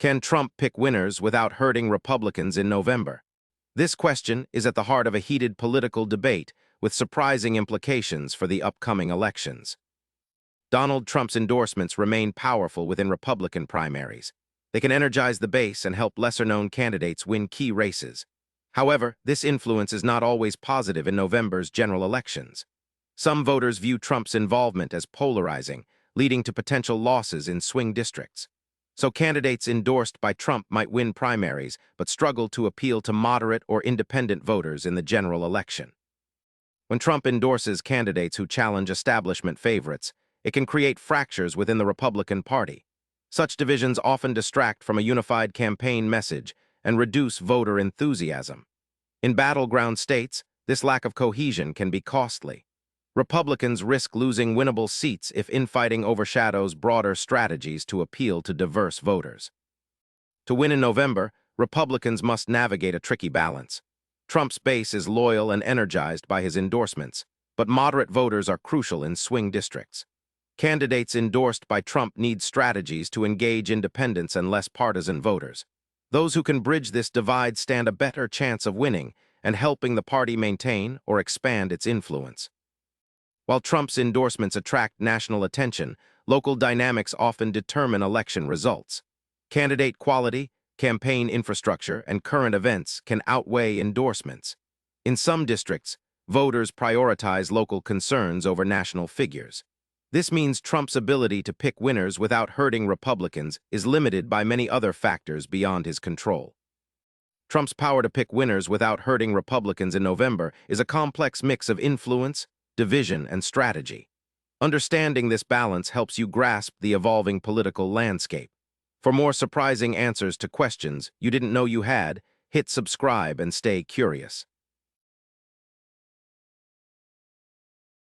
Can Trump pick winners without hurting Republicans in November? This question is at the heart of a heated political debate with surprising implications for the upcoming elections. Donald Trump's endorsements remain powerful within Republican primaries. They can energize the base and help lesser-known candidates win key races. However, this influence is not always positive in November's general elections. Some voters view Trump's involvement as polarizing, leading to potential losses in swing districts. So candidates endorsed by Trump might win primaries, but struggle to appeal to moderate or independent voters in the general election. When Trump endorses candidates who challenge establishment favorites, it can create fractures within the Republican Party. Such divisions often distract from a unified campaign message and reduce voter enthusiasm. In battleground states, this lack of cohesion can be costly. Republicans risk losing winnable seats if infighting overshadows broader strategies to appeal to diverse voters. To win in November, Republicans must navigate a tricky balance. Trump's base is loyal and energized by his endorsements, but moderate voters are crucial in swing districts. Candidates endorsed by Trump need strategies to engage independents and less partisan voters. Those who can bridge this divide stand a better chance of winning and helping the party maintain or expand its influence. While Trump's endorsements attract national attention, local dynamics often determine election results. Candidate quality, campaign infrastructure, and current events can outweigh endorsements. In some districts, voters prioritize local concerns over national figures. This means Trump's ability to pick winners without hurting Republicans is limited by many other factors beyond his control. Trump's power to pick winners without hurting Republicans in November is a complex mix of influence, division, and strategy. Understanding this balance helps you grasp the evolving political landscape. For more surprising answers to questions you didn't know you had, hit subscribe and stay curious.